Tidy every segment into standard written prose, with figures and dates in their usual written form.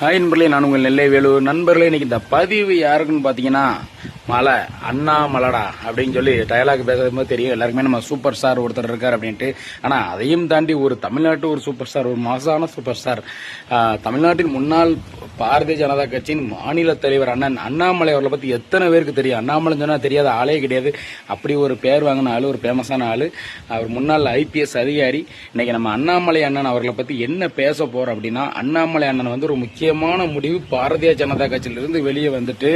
Hi நண்பர்களே, நான் உங்கள் நெல்லை வேலு. நண்பர்களே, இன்னைக்கு இந்த பதிவு யாருக்குன்னு பார்த்தீங்கன்னா மலை அண்ணாமலடா அப்படின்னு சொல்லி டயலாக் பேசுறது தெரியும் எல்லாருக்குமே. நம்ம சூப்பர் ஸ்டார் ஒருத்தர் இருக்கார் அப்படின்ட்டு. ஆனால் அதையும் தாண்டி ஒரு தமிழ்நாட்டு ஒரு சூப்பர் ஸ்டார், ஒரு மாசான சூப்பர் ஸ்டார், தமிழ்நாட்டின் முன்னாள் பாரதிய ஜனதா கட்சியின் மாநில தலைவர் அண்ணன் அண்ணாமலை அவர்களை பற்றி எத்தனை பேருக்கு தெரியும்? அண்ணாமலை சொன்னால் தெரியாத ஆளே கிடையாது. அப்படி ஒரு பேர் வாங்கின ஆள், ஒரு ஃபேமஸான ஆள். அவர் முன்னாள் IPS அதிகாரி. இன்னைக்கு நம்ம அண்ணாமலை அண்ணன் அவர்களை பற்றி என்ன பேச போறோம் அப்படின்னா, அண்ணாமலை அண்ணன் வந்து ஒரு முக்கியமான முடிவு, பாரதிய ஜனதா கட்சியிலிருந்து வெளியே வந்துட்டு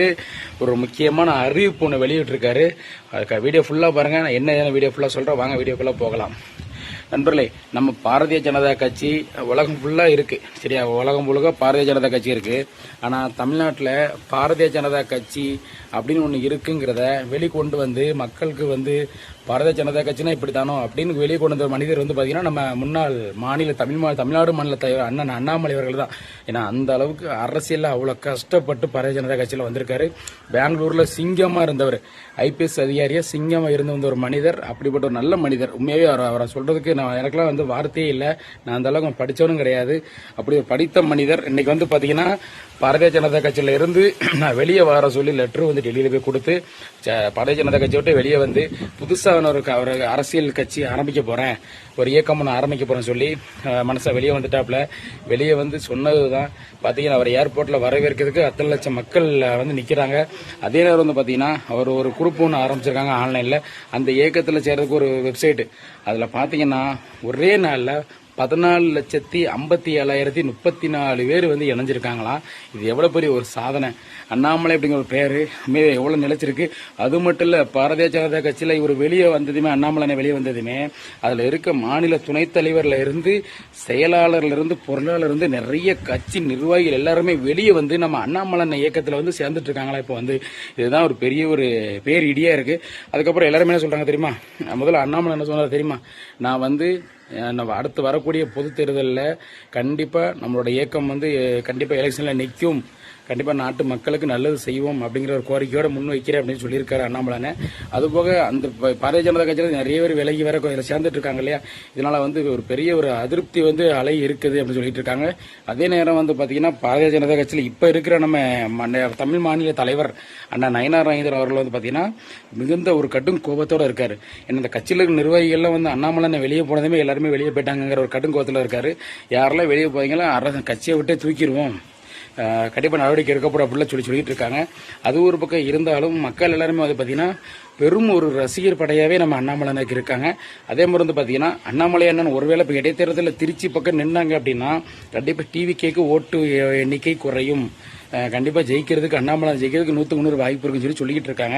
ஒரு முக்கியமான அறிவிப்பு ஒன்று வெளியிட்டிருக்காரு. அதுக்கு வீடியோ ஃபுல்லாக பாருங்க. நான் என்ன வீடியோ ஃபுல்லாக சொல்கிறேன், வாங்க வீடியோக்குள்ளே போகலாம். நண்பர்களே, நம்ம பாரதிய ஜனதா கட்சி உலகம் ஃபுல்லாக இருக்கு, சரியா? உலகம் முழுக்க பாரதிய ஜனதா கட்சி இருக்கு. ஆனால் தமிழ்நாட்டில் பாரதிய ஜனதா கட்சி அப்படின்னு ஒன்று இருக்குங்கிறத வெளிக்கொண்டு வந்து மக்களுக்கு வந்து பாரதிய ஜனதா கட்சினா இப்படித்தானோ அப்படின்னு வெளியே கொண்டு வந்த மனிதர் வந்து பார்த்தீங்கன்னா நம்ம முன்னாள் தமிழ்நாடு மாநில தலைவர் அண்ணன் அண்ணாமலை அவர்கள் தான். ஏன்னா அந்த அளவுக்கு அரசியலில் அவ்வளோ கஷ்டப்பட்டு பாரதிய ஜனதா கட்சியில் வந்திருக்காரு. பெங்களூரில் சிங்கமாக இருந்தவர், IPS அதிகாரியாக சிங்கமாக இருந்து வந்த ஒரு மனிதர். அப்படிப்பட்ட ஒரு நல்ல மனிதர். உண்மையாகவே அவரை சொல்றதுக்கு எனக்குலாம் வந்து வார்த்தையே இல்லை. நான் அந்த அளவுக்கு படித்தவனும் கிடையாது. அப்படி ஒரு படித்த மனிதர் இன்னைக்கு வந்து பார்த்தீங்கன்னா பாரதிய ஜனதா கட்சியில இருந்து நான் வெளியே வர சொல்லி லெட்டர் வந்து டெல்லியில போய் கொடுத்து பாரதிய ஜனதா கட்சியை விட்டு வெளியே வந்து புதுசாக ஒரு அரசியல் கட்சி ஆரம்பிக்க போறேன், ஒரு இயக்கம் ஒன்று ஆரம்பிக்க போறேன்னு சொல்லி மனசை வெளியே வந்துட்டாப்ல. வெளியே வந்து சொன்னதுதான் பாத்தீங்கன்னா அவர் ஏர்போர்ட்ல வரவேற்கிறதுக்கு 10 லட்சம் மக்கள் வந்து நிக்கிறாங்க. அதே நேரம் வந்து பாத்தீங்கன்னா அவர் ஒரு குரூப் ஒன்று ஆரம்பிச்சிருக்காங்க ஆன்லைன்ல. அந்த இயக்கத்தில் சேர்றதுக்கு ஒரு வெப்சைட். அதுல பாத்தீங்கன்னா ஒரே நாள்ல 14,57,034 பேர் வந்து இணைஞ்சிருக்காங்களாம். இது எவ்வளவு பெரிய ஒரு சாதனை! அண்ணாமலை அப்படிங்கிற ஒரு பேரு எவ்வளவு நிலைச்சிருக்கு. அது மட்டும் இல்ல, பாரதிய ஜனதா கட்சியில இவர் வெளியே வந்ததுமே, அண்ணாமலை வெளியே வந்ததுமே, அதுல இருக்க மாநில துணைத் தலைவர்ல இருந்து, செயலாளர்ல இருந்து, பொருளாளர் இருந்து நிறைய கட்சி நிர்வாகிகள் எல்லாருமே வெளியே வந்து நம்ம அண்ணாமலை இயக்கத்துல வந்து சேர்ந்துட்டு இருக்காங்களா. இப்போ வந்து இதுதான் ஒரு பெரிய ஒரு பேர் இடியா இருக்கு. அதுக்கப்புறம் எல்லாருமே என்ன சொல்றாங்க தெரியுமா? முதல்ல அண்ணாமலை என்ன சொன்னார் தெரியுமா? நான் வந்து அடுத்து வரக்கூடிய பொது தேர்தலில் கண்டிப்பா நம்மளோட இயக்கம் வந்து கண்டிப்பா எலெக்ஷன்ல நிற்கும், கண்டிப்பா நாட்டு மக்களுக்கு நல்லது செய்வோம் அப்படிங்கிற ஒரு கோரிக்கையோட முன்வைக்கிறேன் அப்படின்னு சொல்லியிருக்காரு அண்ணாமலை. அதுபோக அந்த பாரதிய ஜனதா கட்சியில் நிறைய பேர் விலகி வேற சேர்ந்துட்டு இருக்காங்க இல்லையா? இதனால வந்து ஒரு பெரிய ஒரு அதிருப்தி வந்து அலை இருக்குது அப்படின்னு சொல்லிட்டு இருக்காங்க. அதே நேரம் வந்து பாத்தீங்கன்னா பாரதிய ஜனதா கட்சியில் இப்ப இருக்கிற நம்ம தமிழ் மாநில தலைவர் அண்ணா நயினார் நாகேந்திரன் அவர்கள் வந்து பாத்தீங்கன்னா மிகுந்த ஒரு கடும் கோபத்தோட இருக்காரு. ஏன்னா இந்த கட்சியில் இருக்கிற நிர்வாகிகள்லாம் வந்து அண்ணாமலை வெளியே போனதுமே எல்லாருமே வெளியே போயிட்டாங்கிற ஒரு கடும் கோபத்தில் இருக்காரு. யாரெல்லாம் வெளியே போவீங்களோ கட்சியை விட்டே தூக்கிடுவோம், கண்டிப்பா நடவடிக்கை எடுக்கப்படும் அப்படிலாம் சொல்லிட்டு இருக்காங்க. அது ஒரு பக்கம் இருந்தாலும் மக்கள் எல்லாருமே வந்து பாத்தீங்கன்னா பெரும் ஒரு ரசிகர் படையாவே நம்ம அண்ணாமலைக்கு இருக்காங்க. அதே மாதிரி வந்து பாத்தீங்கன்னா அண்ணாமலை அண்ணன் ஒருவேளை இப்ப இடைத்தேர்தலில் திருச்சி பக்கம் நின்னாங்க அப்படின்னா கண்டிப்பா TVKக்கு ஓட்டு எண்ணிக்கை குறையும், கண்டிப்பா ஜெயிக்கிறதுக்கு அண்ணாமலை ஜெயிக்கிறதுக்கு 100% வாய்ப்பு இருக்குன்னு சொல்லிக்கிட்டு இருக்காங்க.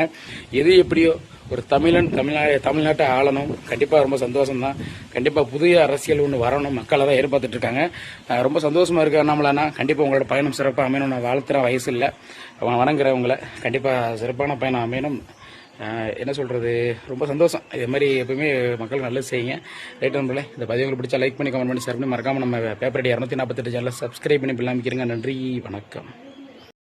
எது எப்படியோ ஒரு தமிழ்நாட்டை ஆளணும், கண்டிப்பா ரொம்ப சந்தோஷம் தான். கண்டிப்பா புதிய அரசியல் ஒன்று வரணும், மக்களை தான் எதிர்பார்த்துட்டு இருக்காங்க. ரொம்ப சந்தோஷமா இருக்கு அண்ணாமலைனா. கண்டிப்பா உங்களோட பயணம் சிறப்பாக அமையணும். நான் வாழ்த்துற வயசு இல்லை, வணங்குறவங்களை கண்டிப்பா சிறப்பான பயணம் அமையணும். என்ன சொல்றது, ரொம்ப சந்தோஷம். இதே மாதிரி எப்பவுமே மக்கள் நல்லது செய்யுங்க. ரைட் நண்பர்களே, இந்த பதிவு உங்களுக்கு பிடிச்சா லைக் பண்ணி, கமெண்ட் பண்ணி, ஷேர் பண்ணி, மறக்காம நம்ம பேப்பர் 248 சேனலை சப்ஸ்கிரைப் பண்ணி பிள்ளாமிக்கிறீங்க. நன்றி, வணக்கம்.